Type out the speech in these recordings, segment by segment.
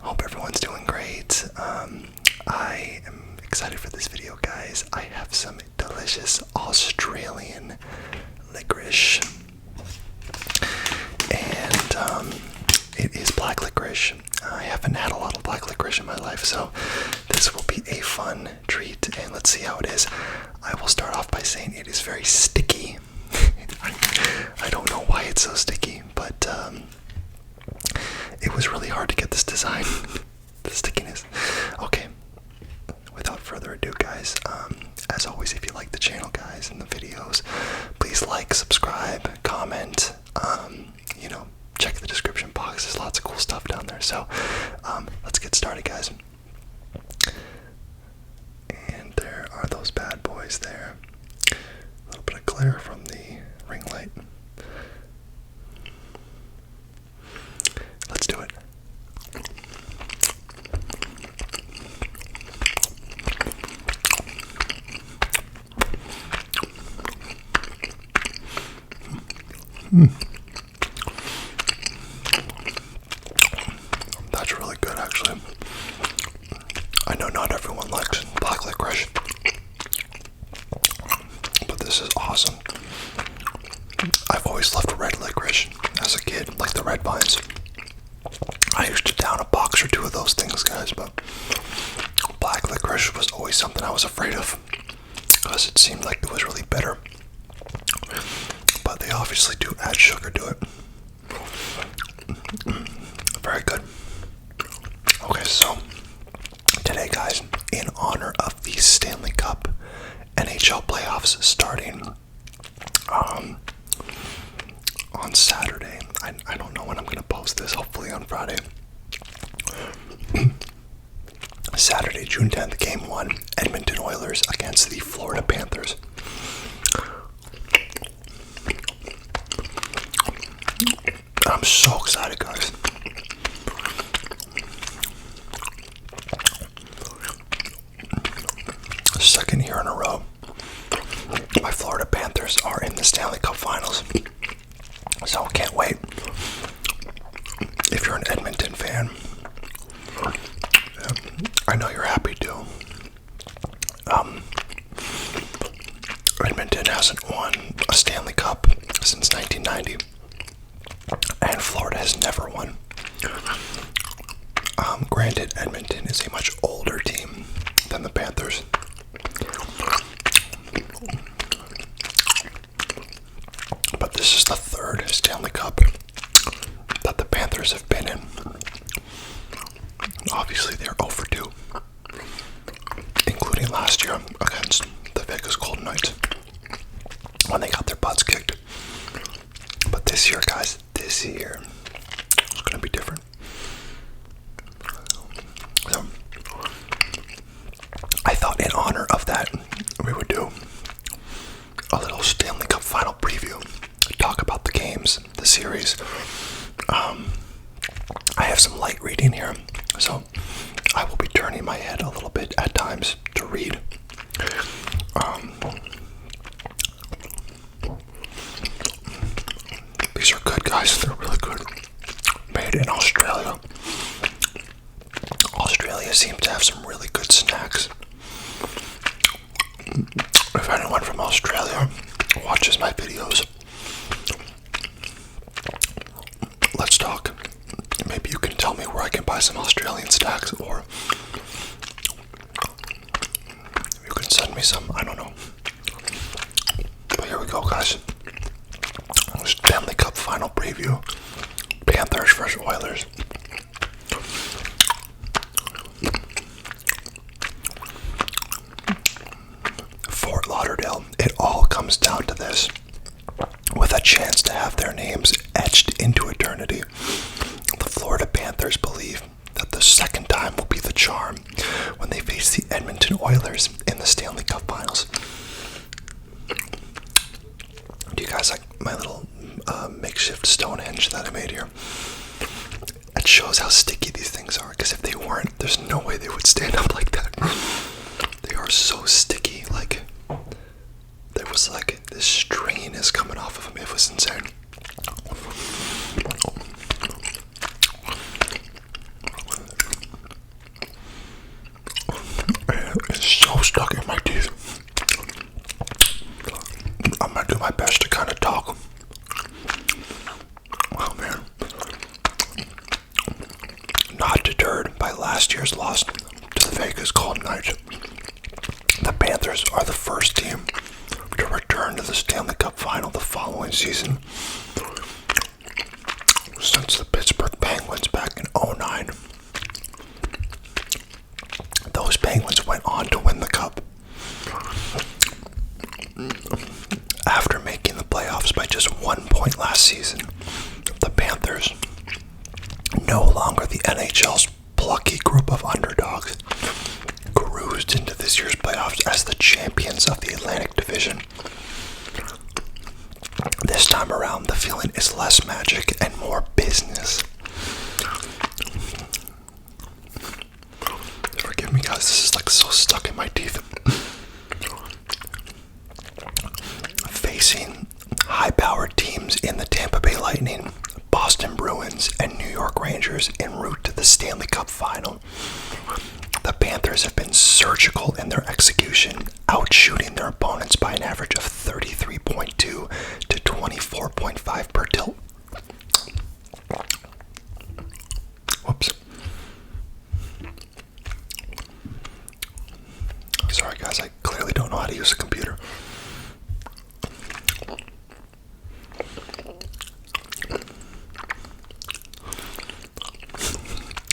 Hope everyone's doing great. I am excited for this video, guys. I have some delicious Australian licorice, and it is black licorice. I haven't had a lot of black licorice in my life, so this will be a fun treat, and let's see how it is. I will start off by saying it is very sticky. I don't know why it's so sticky, but it was really hard to get this design, the stickiness. Okay, without further ado, guys, as always, if you like the channel, guys, and the videos, please like, subscribe, comment, check the description box. There's lots of cool stuff down there. So let's get started, guys. And there are those bad boys there. A little bit of glare from the ring light. Let's do it. That's really good, actually. I know not everyone likes black licorice, but this is awesome. I've always loved red licorice as a kid, like the red vines. I used to down a box or two of those things, guys, but black licorice was always something I was afraid of because it seemed like it was really bitter. But they obviously do add sugar to it. Very good. Okay, so today, guys, in honor of the Stanley Cup NHL playoffs starting on Saturday. I don't know when I'm going to post this, hopefully on Friday. Saturday, June 10th, Game 1, Edmonton Oilers against the Florida Panthers. I'm so excited, guys. Second year in a row, my Florida Panthers are in the Stanley Cup Finals. So can't wait. If you're an Edmonton fan, I know you're happy too. Edmonton hasn't won a Stanley Cup since 1990, and Florida has never won. Granted, Edmonton is a much older team than the Panthers. But this is the third Stanley Cup that the Panthers have been in. Obviously, they're overdue, including last year against the Vegas Golden Knights when they got their butts kicked. But this year, guys, this year it's going to be different. So, I thought in honor of that, we would do a little Stanley Cup Final preview, talk about the games, the series. I have some light reading here, so I will be turning my head a little bit at times to read. These are good, guys. They're really good. Made in Australia. Australia seems to have some really good snacks. If anyone from Australia watches my videos, let's talk. Maybe you can tell me where I can buy some Australian snacks, or you can send me some. I don't know. But here we go, guys. Stanley Cup Final preview. Panthers versus Oilers. Fort Lauderdale. It all comes down to this. With a chance to have their names etched into eternity, the Florida Panthers believe that the second time will be the charm when they face the Edmonton Oilers in the Stanley Cup Finals. Do you guys like my little makeshift Stonehenge that I made here? It shows how sticky these things are, because if they weren't, there's no way they would stand up like that. They are so sticky, like there was like this strain is coming off of them. It was insane. stuck in my teeth. I'm gonna do my best to kind of talk. Oh man. Not deterred by last year's loss to the Vegas Golden Knights, the Panthers are the first team to return to the Stanley Cup Final the following season since the Pittsburgh Penguins back in '09. Those Penguins went on to win the cup after making the playoffs by just 1 point last season. The Panthers, no longer the NHL's plucky group of underdogs, cruised into this year's playoffs as the champions of the Atlantic Division. This time around, the feeling is less magic and more business. Forgive me, guys, this is like so stuck in my teeth. Facing high-powered teams in the Tampa Bay Lightning, Boston Bruins, and New York Rangers en route to the Stanley Cup Final, the Panthers have been surgical in their execution, outshooting their opponents by an average of 33.2 to 24.5 per tilt. Whoops. Sorry guys, I clearly don't know how to use a computer.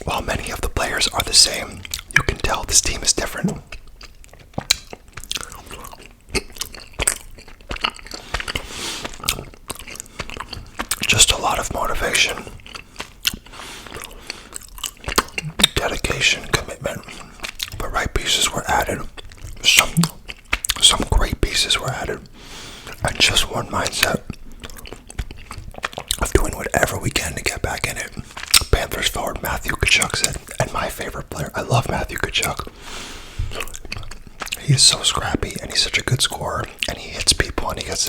While many of the players are the same, you can tell this team is different. Just a lot of motivation, dedication, commitment. The right pieces were added. Some great pieces were added. And just one mindset of doing whatever we can to get back in it. Panthers forward Matthew Tkachuk said, and my favorite player, I love Matthew Tkachuk. He is so scrappy and he's such a good scorer, and he hits people and he gets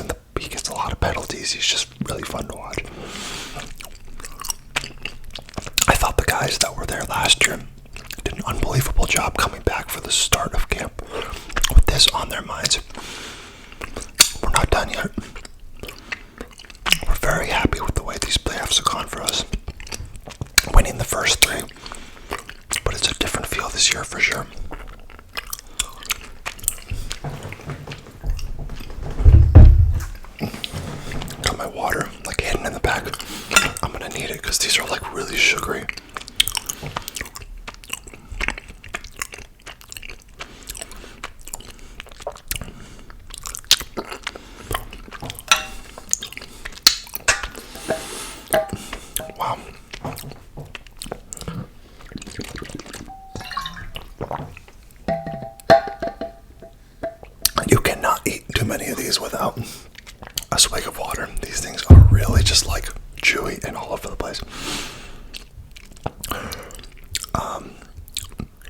a lot of penalties. He's just really fun to watch. I thought the guys that were there last year did an unbelievable job coming back for the start of camp with this on their minds. We're not done yet. We're very happy with the way these playoffs have gone for us. Winning the first three, but it's a different feel this year for sure. Got my water like hidden in the bag. I'm gonna need it because these are like really sugary. Wow. You cannot eat too many of these without a swig of water. These things are really just like chewy and all over the place.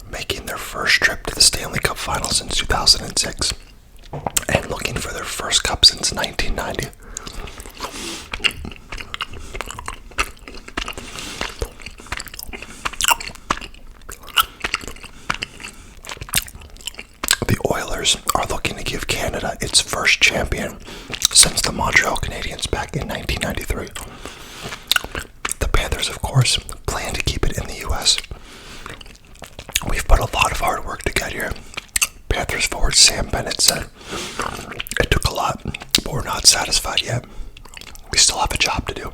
Making their first trip to the Stanley Cup Finals since 2006 and looking for their first cup since 1990. The Oilers are looking to give Canada its first champion since the Montreal Canadiens back in 1993. The Panthers, of course, plan to keep it in the U.S. We've put a lot of hard work to get here. Panthers forward Sam Bennett said, "It took a lot, but we're not satisfied yet. We still have a job to do."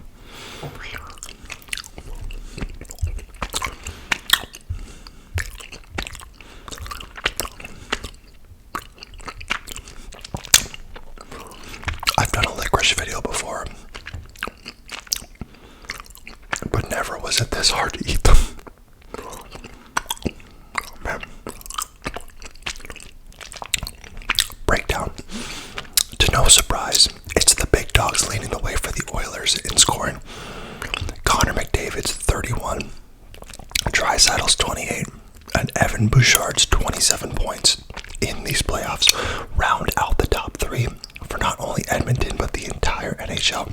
I've done a Licorice video before, but never was it this hard to eat them. Man. Breakdown. To no surprise, it's the big dogs leading the way for the Oilers in scoring. Connor McDavid's 31, Draisaitl's 28, and Evan Bouchard's 27 points in these playoffs round out the top three for not only Edmonton but the entire NHL.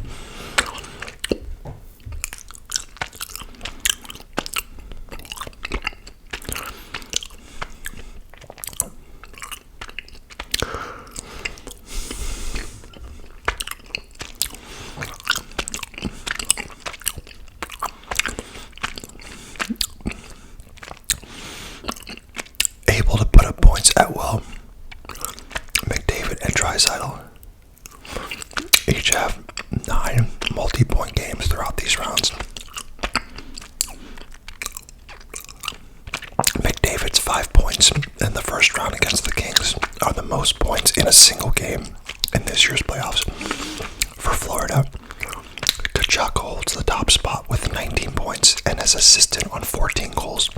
each have 9 multi-point games throughout these rounds. McDavid's 5 points in the first round against the Kings are the most points in a single game in this year's playoffs. For Florida, Kachuk holds the top spot with 19 points and is assisted on 14 goals.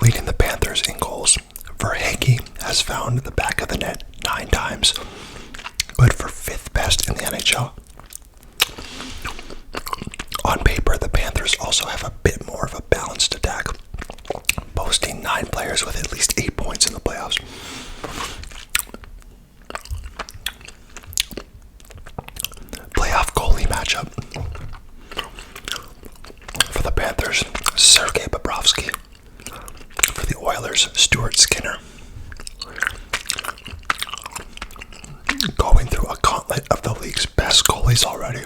Leading the Panthers in goals, Verhaeghe has found the back of the net 9 times, good for 5th best in the NHL. On paper, the Panthers also have a bit more of a balanced attack, boasting 9 players with at least 8 points in the playoffs. Playoff goalie matchup. For the Panthers, Sergei Bobrovsky. For the Oilers, Stuart Skinner. Going through a gauntlet of the league's best goalies already,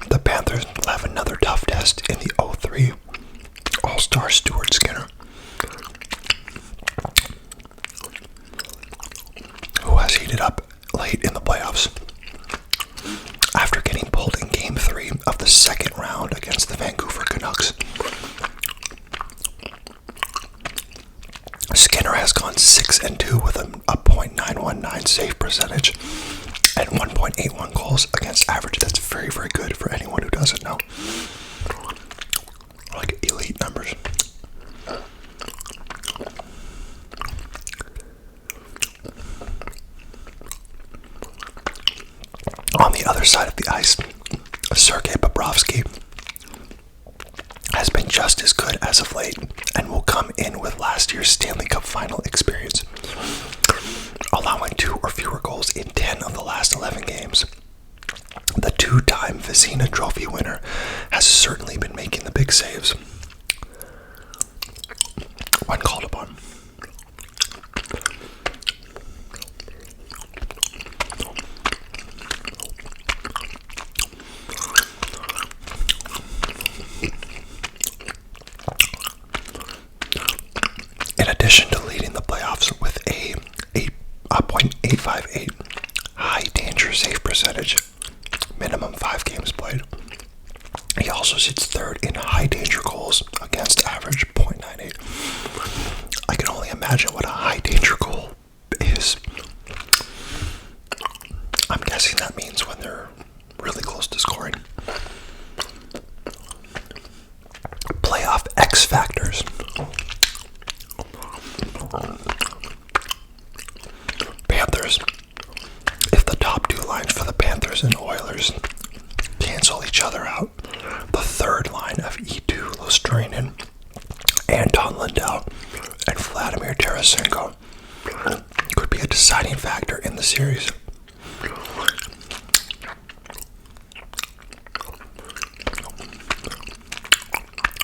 the Panthers will have another tough test in the 0-3 All-Star Stuart Skinner, who has heated up late in the playoffs. After getting pulled in Game 3 of the second round against the Vancouver Canucks, Skinner has gone 6-2 with a .919 save percentage and 1.81 goals against average. That's very, very good for anyone who doesn't know. Like elite numbers. On the other side of the ice, Sergei Bobrovsky has been just as good as of late and will come in with last year's Stanley Cup Final experience, allowing 2 or fewer goals in 10 of the last 11 games. The 2-time Vezina Trophy winner has certainly been making the big saves when called upon. In addition to leading the playoffs with a .858 high danger save percentage, minimum 5 games played, he also sits 3rd in high danger goals against average .98. I can only imagine what a high danger goal is. I'm guessing that means when they're really close to scoring. Playoff X factors. Panthers. If the top 2 lines for the Panthers and Oilers cancel each other out, the third line of E2 Lustrinen, Anton Lundell, and Vladimir Tarasenko could be a deciding factor in the series.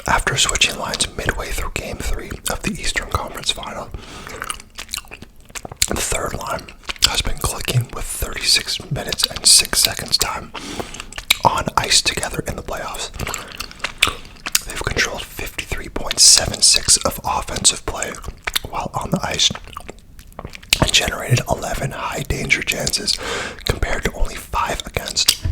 After switching lines midway through Game 3 of the Eastern Conference Final, the third line has been clicking with 36 minutes and 6 seconds time on ice together in the playoffs. They've controlled 53.76 of offensive play while on the ice and generated 11 high danger chances compared to only 5 against.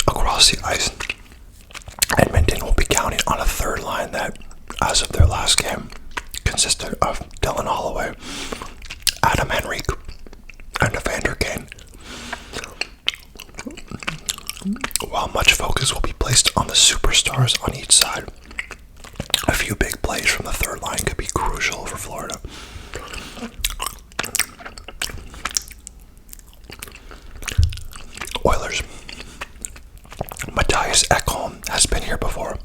Across the ice, Edmonton will be counting on a third line that, as of their last game, consisted of Dylan Holloway, Adam Henrique, and Evander Kane. While much focus will be placed on the superstars on each side, a few big plays from the third line could be crucial for Florida. Oilers. Mattias Ekholm has been here before,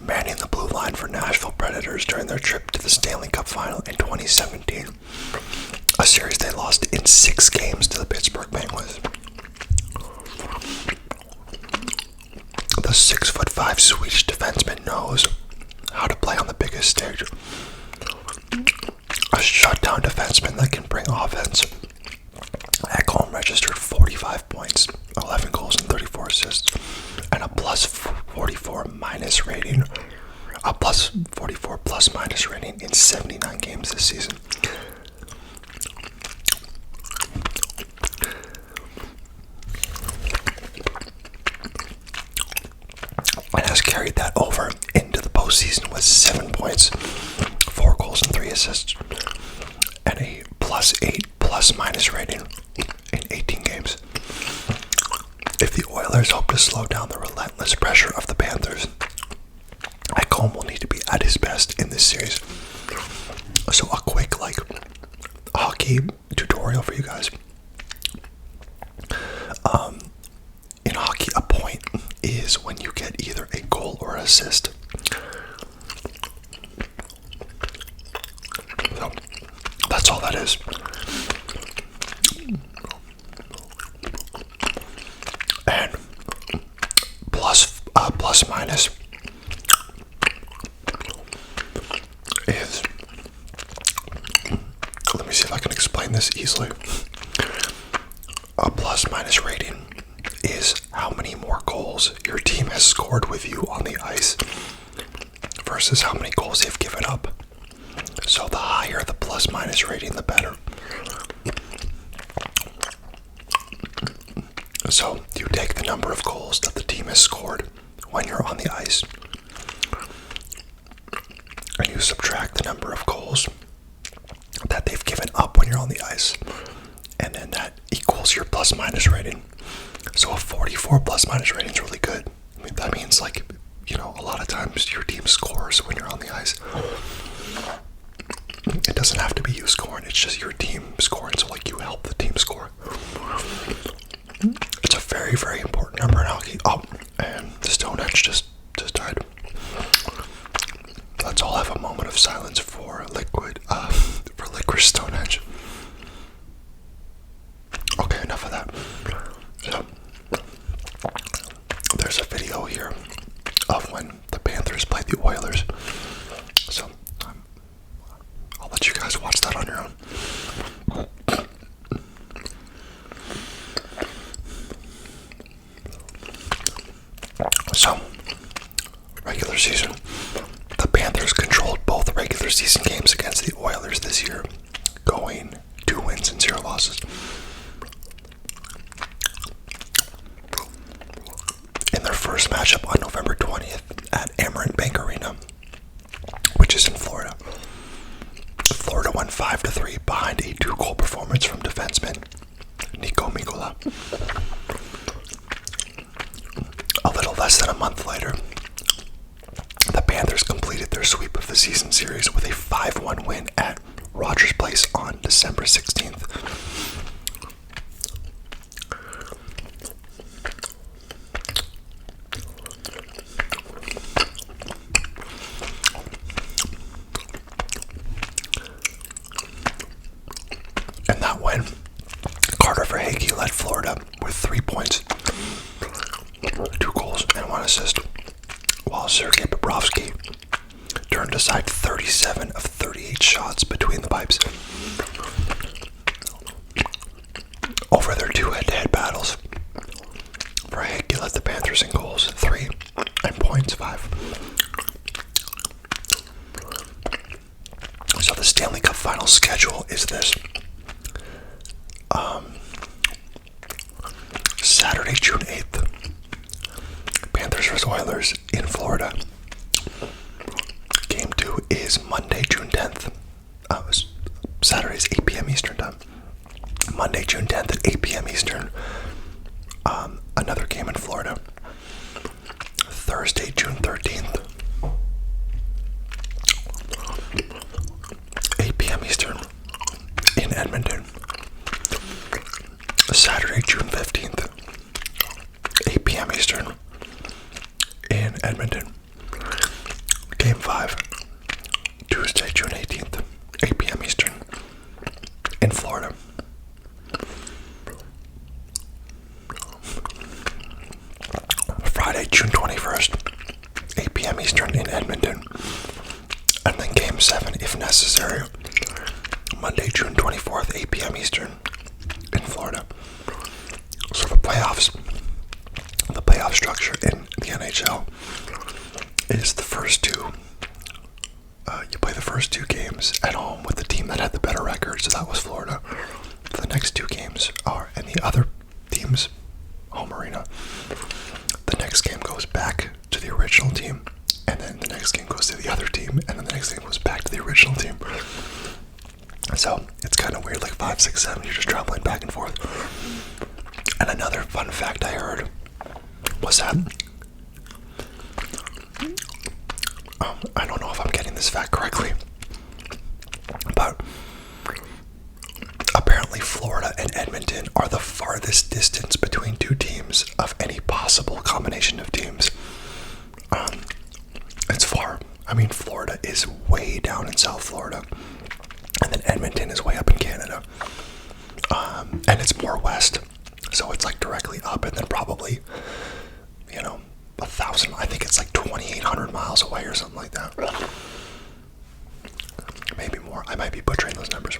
manning the blue line for Nashville Predators during their trip to the Stanley Cup Final in 2017, a series they lost in 6 games to the Pittsburgh Penguins. The 6'5" Swedish defenseman knows how to play on the biggest stage. A shutdown defenseman that can bring offense. Ekholm registered 45 points, 11 goals and 34 assists, and a plus 44 minus rating, a plus 44 plus minus rating in 79 games this season. And has carried that over into the postseason with 7 points, 4 goals and 3 assists, and a plus 8 plus minus rating in 18 games. If the Oilers hope to slow down the relentless pressure of the Panthers, Ekholm will need to be at his best in this series. So a quick hockey tutorial for you guys. In hockey, a point is when you get either a goal or assist. So that's all that is. And plus minus is, let me see if I can explain this easily. A plus minus rating is how many more goals your team has scored with you on the ice versus how many goals they've given up. So the higher the plus minus rating, the better. So you take the number of goals that the team has scored when you're on the ice, and you subtract the number of goals that they've given up when you're on the ice, and then that equals your plus minus rating. So a 44 plus minus rating is really good. I mean, that means a lot of times your team scores when you're on the ice. It doesn't have to be you scoring, it's just your team scoring, so you help the team score. It's a very, very important number in hockey. Oh, and the Stonehenge just died. Let's all have a moment of silence for Licorice Stonehenge. Okay, enough of that. So, there's a video here of when the Panthers played the Oilers. So, I'll let you guys watch that on your own. So, regular season. The Panthers controlled both regular season games against the Oilers this year, going 2 wins and 0 losses. In their first matchup on November 20th at Amerant Bank Arena, which is in Florida, Florida won 5-3 behind a 2-goal performance from defenseman Nico Mikola. A little less than a month later, the Panthers completed their sweep of the season series with a 5-1 win at Rogers Place on December 16th. In that win, Carter Verhaeghe led Florida with 3 points, 2 goals, and 1 assist, while Sergei Bobrovsky turned aside 37 of 38 shots between the pipes. Over their 2 head-to-head battles, Verhaeghe led the Panthers in goals 3 and points 5. So the Stanley Cup Final schedule is this. Saturday, June 8th, Panthers vs. Oilers in Florida. Game 2 is Monday, June 10th. Saturday's 8 p.m. Eastern time. Monday, June 10th at 8 p.m. Eastern. Another game in Florida. Thursday, June 13th. 8 p.m. Eastern in Edmonton. Saturday, June 15th. 8 p.m. Eastern in Edmonton. Game 5, Tuesday, June 18th, 8 p.m. Eastern in Florida. Friday, June 21st, 8 p.m. Eastern in Edmonton. And then Game 7, if necessary, Monday, June 24th, 8 p.m. Eastern in Florida. So the playoff structure in the NHL is the first two. You play the first two games at home with the team that had the better record, so that was Florida. The next two games are in the other team's home arena. The next game goes back to the original team, and then the next game goes to the other team, and then the next game goes back to the original team. So it's kind of weird, like 5, 6, 7, you're just traveling back and forth. And another fun fact I heard was that, I don't know if I'm getting this fact correctly, but apparently Florida and Edmonton are the farthest distance between two teams of any possible combination of teams. It's far. I mean, Florida is way down in South Florida, and then Edmonton is way up in Canada, and it's more west, so it's like directly up, and then probably, 1,000, I think it's like 2,800 miles away or something like that. Maybe more. I might be butchering those numbers.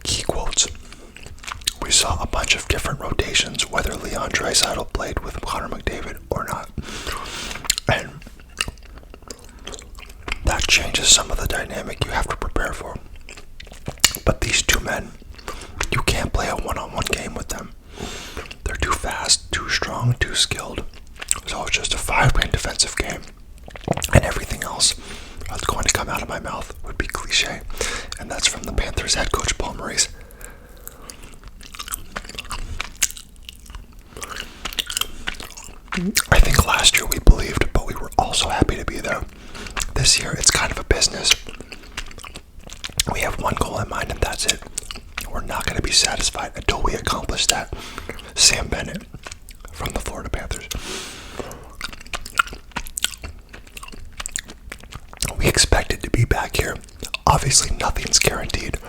Key quotes. We saw a bunch of different rotations, whether Leon Draisaitl played with Connor McDavid or not. And that changes some of the dynamic you have to prepare for. But these two men, you can't play a one-on-one game with them. They're too fast, too strong, too skilled. So it's just a 5-man defensive game. And everything else that's going to come out of my mouth would be cliche. And that's from the Panthers head coach, Paul Maurice. I think last year we believed, but we were also happy to be there. This year, it's kind of a business. We have one goal in mind, and that's it. We're not going to be satisfied until we accomplish that. Sam Bennett from the Florida Panthers. We expected to be back here. Obviously, nothing's guaranteed,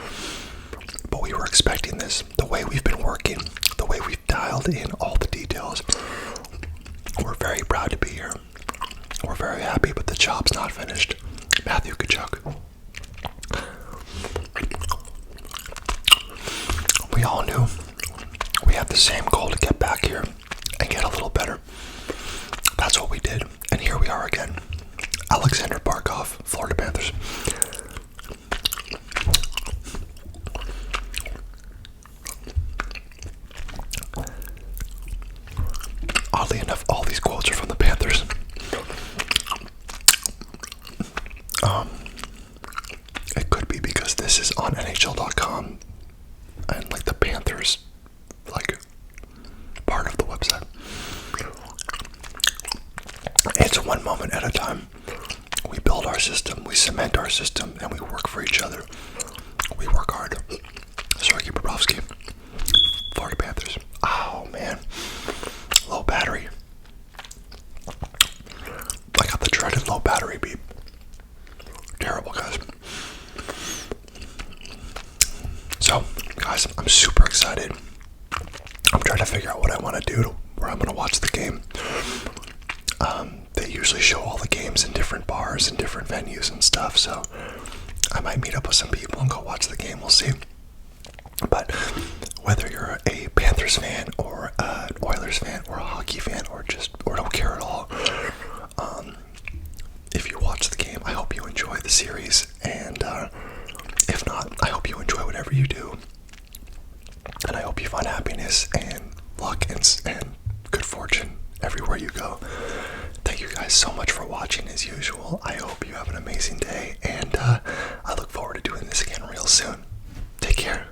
but we were expecting this. The way we've been working, the way we've dialed in all the details. We're very proud to be here. We're very happy, but the job's not finished. Matthew Tkachuk. We all knew we had the same goal to get back here and get a little better. That's what we did, and here we are again. Alexander Barkov, Florida Panthers. Oddly enough, all these quotes are from the Panthers. It could be because this is on NHL.com and like the Panthers, like part of the website. It's one moment at a time. We build our system, we cement our system, and we work for each other. We work hard. Sergei Bobrovsky, Florida Panthers. Oh man, low battery. I got the dreaded low battery beep. Terrible, guys. So, guys, I'm super excited. I'm trying to figure out what I want to do, where I'm going to watch the game. They usually show all the games in different bars and different venues and stuff, so I might meet up with some people and go watch the game. We'll see. But whether you're a Panthers fan or an Oilers fan or a hockey fan or don't care at all, if you watch the game, I hope you enjoy the series, and if not, I hope you enjoy whatever you do, and I hope you find happiness and luck and good fortune everywhere you go. Thank you guys so much for watching as usual. I hope you have an amazing day, and I look forward to doing this again real soon. Take care.